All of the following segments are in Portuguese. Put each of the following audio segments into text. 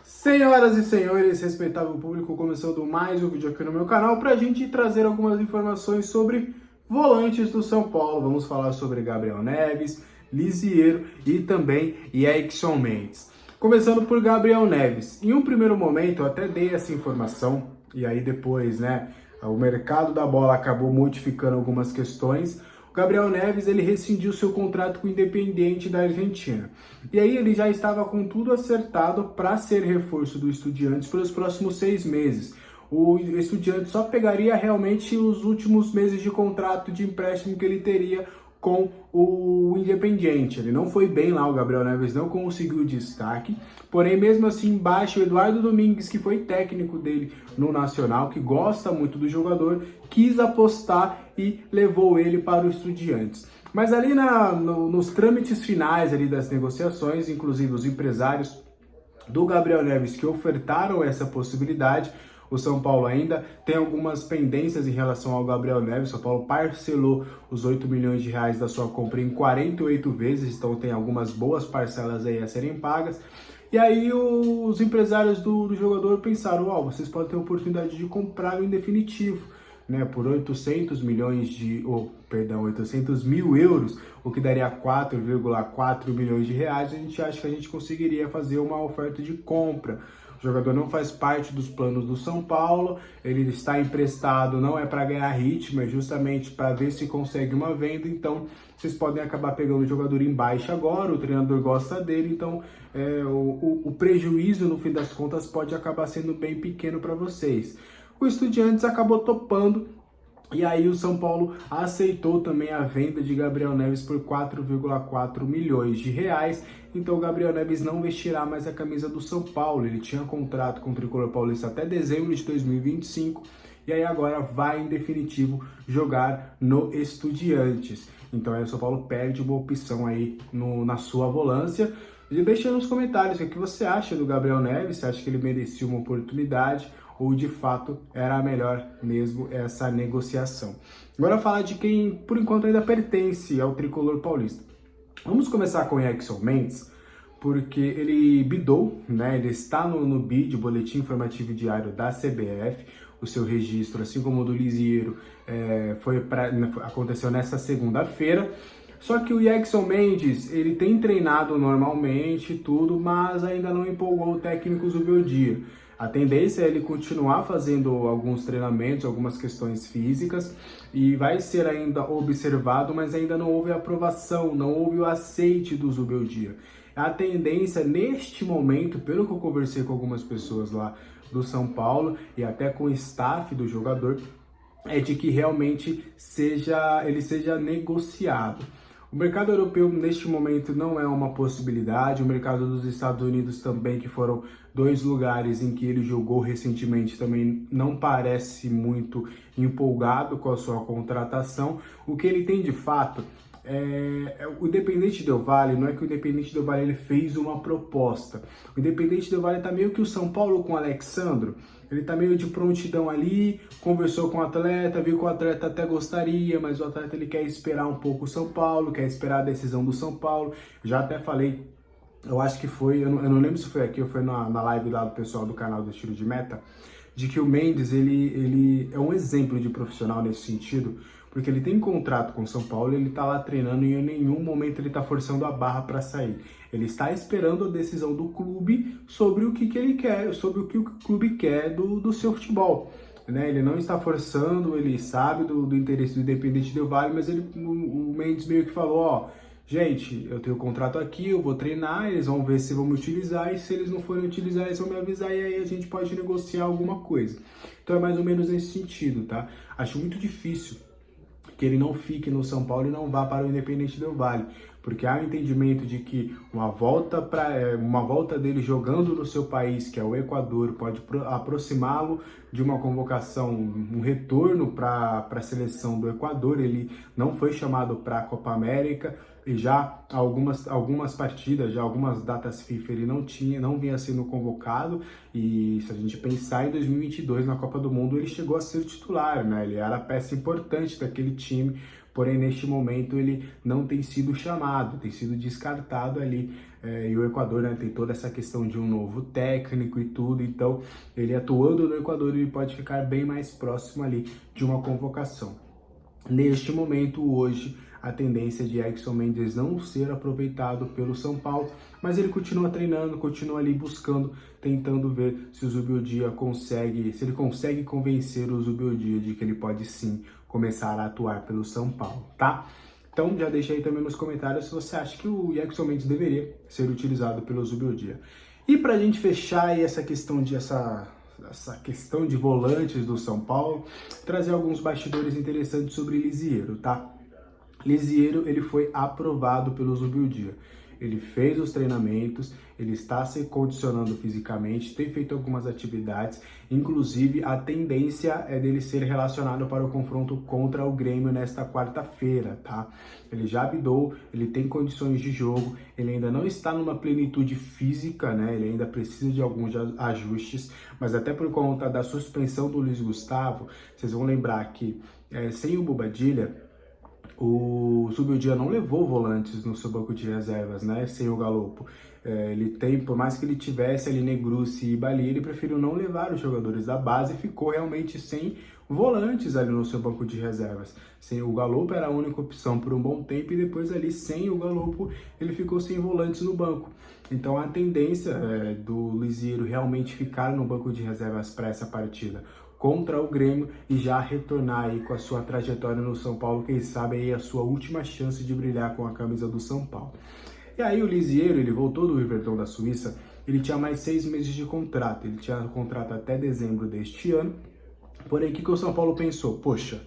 Senhoras e senhores, respeitável público, começando mais um vídeo aqui no meu canal para a gente trazer algumas informações sobre volantes do São Paulo. Vamos falar sobre Gabriel Neves, Lisieiro e também Yaxson Mendes. Começando por Gabriel Neves. Em um primeiro momento eu até dei essa informação e aí depois, o mercado da bola acabou modificando algumas questões. Gabriel Neves, ele rescindiu seu contrato com o Independiente da Argentina. E aí ele já estava com tudo acertado para ser reforço do Estudiantes pelos próximos 6 meses. O Estudiantes só pegaria realmente os últimos meses de contrato de empréstimo que ele teria com o Independiente. Ele não foi bem lá, o Gabriel Neves não conseguiu destaque, porém mesmo assim embaixo o Eduardo Domingues, que foi técnico dele no Nacional, que gosta muito do jogador, quis apostar e levou ele para o Estudiantes. Mas ali nos trâmites finais ali das negociações, inclusive os empresários do Gabriel Neves que ofertaram essa possibilidade, o São Paulo ainda tem algumas pendências em relação ao Gabriel Neves. O São Paulo parcelou os 8 milhões de reais da sua compra em 48 vezes, então tem algumas boas parcelas aí a serem pagas. E aí os empresários do jogador pensaram, vocês podem ter a oportunidade de comprar em definitivo, por 800 mil euros, o que daria 4,4 milhões de reais. A gente acha que a gente conseguiria fazer uma oferta de compra. O jogador não faz parte dos planos do São Paulo, ele está emprestado, não é para ganhar ritmo, é justamente para ver se consegue uma venda. Então vocês podem acabar pegando o jogador em baixa agora, o treinador gosta dele, então o prejuízo no fim das contas pode acabar sendo bem pequeno para vocês. O Estudiantes acabou topando. E aí o São Paulo aceitou também a venda de Gabriel Neves por 4,4 milhões de reais. Então o Gabriel Neves não vestirá mais a camisa do São Paulo. Ele tinha contrato com o Tricolor Paulista até dezembro de 2025. E aí agora vai em definitivo jogar no Estudiantes. Então aí o São Paulo perde uma opção aí na sua volância. E deixa nos comentários o que você acha do Gabriel Neves. Você acha que ele merecia uma oportunidade ou de fato era melhor mesmo essa negociação? Agora falar de quem por enquanto ainda pertence ao Tricolor Paulista. Vamos começar com o Yaxson Mendes, porque ele bidou, ele está no BID, Boletim Informativo Diário da CBF. O seu registro, assim como o do Lisieiro, aconteceu nesta segunda-feira. Só que o Yaxson Mendes, ele tem treinado normalmente tudo, mas ainda não empolgou o técnico Zubeldia. A tendência é ele continuar fazendo alguns treinamentos, algumas questões físicas, e vai ser ainda observado, mas ainda não houve aprovação, não houve o aceite do Zubeldia. A tendência neste momento, pelo que eu conversei com algumas pessoas lá do São Paulo e até com o staff do jogador, é de que realmente ele seja negociado. O mercado europeu neste momento não é uma possibilidade, o mercado dos Estados Unidos também, que foram 2 lugares em que ele jogou recentemente, também não parece muito empolgado com a sua contratação. O que ele tem de fato o Independente Del Valle, não é que o Independente Del Valle ele fez uma proposta. O Independente Del Valle tá meio que o São Paulo com o Alexandro. Ele tá meio de prontidão ali, conversou com o atleta, viu que o atleta até gostaria, mas o atleta ele quer esperar um pouco o São Paulo, quer esperar a decisão do São Paulo. Já até falei, eu acho que foi, eu não lembro se foi aqui ou foi na live lá do pessoal do canal do Estilo de Meta, de que o Mendes ele é um exemplo de profissional nesse sentido, porque ele tem contrato com o São Paulo, ele tá lá treinando e em nenhum momento ele tá forçando a barra para sair. Ele está esperando a decisão do clube sobre o que ele quer, sobre o que o clube quer do seu futebol. Ele não está forçando, ele sabe do interesse do Independente Del Valle, mas o Mendes meio que falou, gente, eu tenho contrato aqui, eu vou treinar, eles vão ver se vão me utilizar, e se eles não forem utilizar, eles vão me avisar, e aí a gente pode negociar alguma coisa. Então é mais ou menos nesse sentido, tá? Acho muito difícil que ele não fique no São Paulo e não vá para o Independente Del Valle, porque há o entendimento de que uma volta dele jogando no seu país, que é o Equador, pode aproximá-lo de uma convocação, um retorno para a seleção do Equador. Ele não foi chamado para a Copa América, e já algumas partidas, já algumas datas FIFA ele não vinha sendo convocado. E se a gente pensar em 2022 na Copa do Mundo, ele chegou a ser titular, ele era peça importante daquele time, porém neste momento ele não tem sido chamado, tem sido descartado ali, e o Equador, né, tem toda essa questão de um novo técnico e tudo, então ele atuando no Equador ele pode ficar bem mais próximo ali de uma convocação. Neste momento, hoje, a tendência de Exson Mendes não ser aproveitado pelo São Paulo, mas ele continua treinando, continua ali buscando, tentando ver se o Zubeldia consegue convencer o Zubeldia de que ele pode sim começar a atuar pelo São Paulo, tá? Então já deixa aí também nos comentários se você acha que o Exson Mendes deveria ser utilizado pelo Zubeldia. E para a gente fechar aí essa questão de volantes do São Paulo, trazer alguns bastidores interessantes sobre Lisieiro, tá? Lisieiro, ele foi aprovado pelo Zubeldia. Ele fez os treinamentos, ele está se condicionando fisicamente, tem feito algumas atividades, inclusive a tendência é dele ser relacionado para o confronto contra o Grêmio nesta quarta-feira, tá? Ele já habilitou, ele tem condições de jogo, ele ainda não está numa plenitude física, né? Ele ainda precisa de alguns ajustes, mas até por conta da suspensão do Luiz Gustavo, vocês vão lembrar que sem o Bobadilla, o Zubeldia não levou volantes no seu banco de reservas, né, sem o Galopo. Ele tem, por mais que ele tivesse ali Negrucci e Bali, ele preferiu não levar os jogadores da base e ficou realmente sem volantes ali no seu banco de reservas. Sem o Galopo era a única opção por um bom tempo e depois ali sem o Galopo ele ficou sem volantes no banco. Então a tendência do Lisieiro realmente ficar no banco de reservas para essa partida contra o Grêmio e já retornar aí com a sua trajetória no São Paulo, quem sabe aí a sua última chance de brilhar com a camisa do São Paulo. E aí o Lisieiro, ele voltou do Everton da Suíça, ele tinha mais 6 meses de contrato, ele tinha contrato até dezembro deste ano, porém o que o São Paulo pensou? Poxa,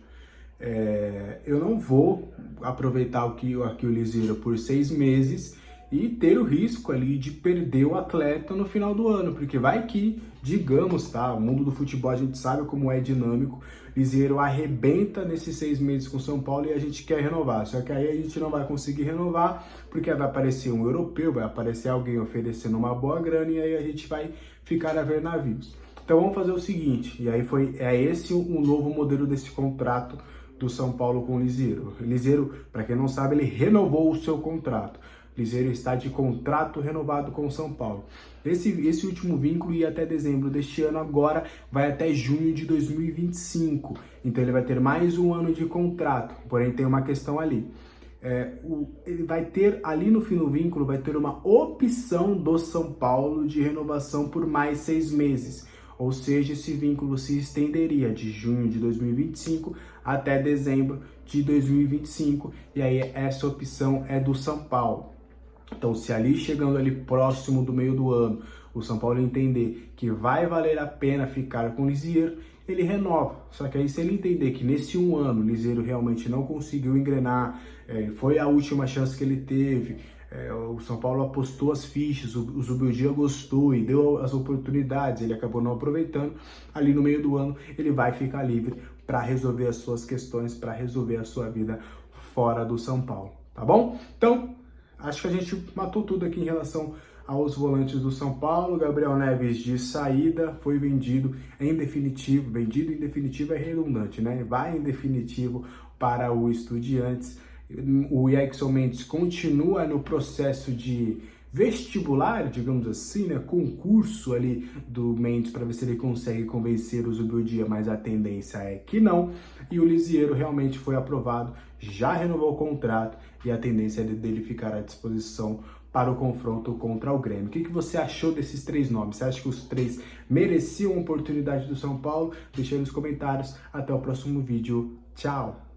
eu não vou aproveitar aqui o Lisieiro por 6 meses e ter o risco ali de perder o atleta no final do ano, porque vai que, digamos, tá, o mundo do futebol a gente sabe como é dinâmico, Lisieiro arrebenta nesses 6 meses com o São Paulo e a gente quer renovar, só que aí a gente não vai conseguir renovar, porque vai aparecer um europeu, vai aparecer alguém oferecendo uma boa grana e aí a gente vai ficar a ver navios. Então vamos fazer o seguinte, e aí esse o novo modelo desse contrato do São Paulo com o Lisieiro. Lisieiro, para quem não sabe, ele renovou o seu contrato. Lisieiro está de contrato renovado com o São Paulo. Esse último vínculo ia até dezembro deste ano, agora vai até junho de 2025. Então ele vai ter mais um ano de contrato, porém tem uma questão ali. Ele vai ter, ali no fim do vínculo, vai ter uma opção do São Paulo de renovação por mais 6 meses. Ou seja, esse vínculo se estenderia de junho de 2025 até dezembro de 2025. E aí essa opção é do São Paulo. Então, se ali chegando ali próximo do meio do ano, o São Paulo entender que vai valer a pena ficar com o Lisieiro, ele renova. Só que aí se ele entender que nesse um ano o Lisieiro realmente não conseguiu engrenar, foi a última chance que ele teve, o São Paulo apostou as fichas, o Zubeldia gostou e deu as oportunidades, ele acabou não aproveitando, ali no meio do ano ele vai ficar livre para resolver as suas questões, para resolver a sua vida fora do São Paulo, tá bom? Então, acho que a gente matou tudo aqui em relação aos volantes do São Paulo. Gabriel Neves de saída, foi vendido em definitivo. Vendido em definitivo é redundante, né? Vai em definitivo para o Estudiantes. O Exson Mendes continua no processo de vestibular, digamos assim, né? Concurso ali do Mendes para ver se ele consegue convencer o Zubeldia, mas a tendência é que não. E o Lisieiro realmente foi aprovado, já renovou o contrato e a tendência é dele ficar à disposição para o confronto contra o Grêmio. O que você achou desses 3 nomes? Você acha que os 3 mereciam a oportunidade do São Paulo? Deixa aí nos comentários. Até o próximo vídeo. Tchau!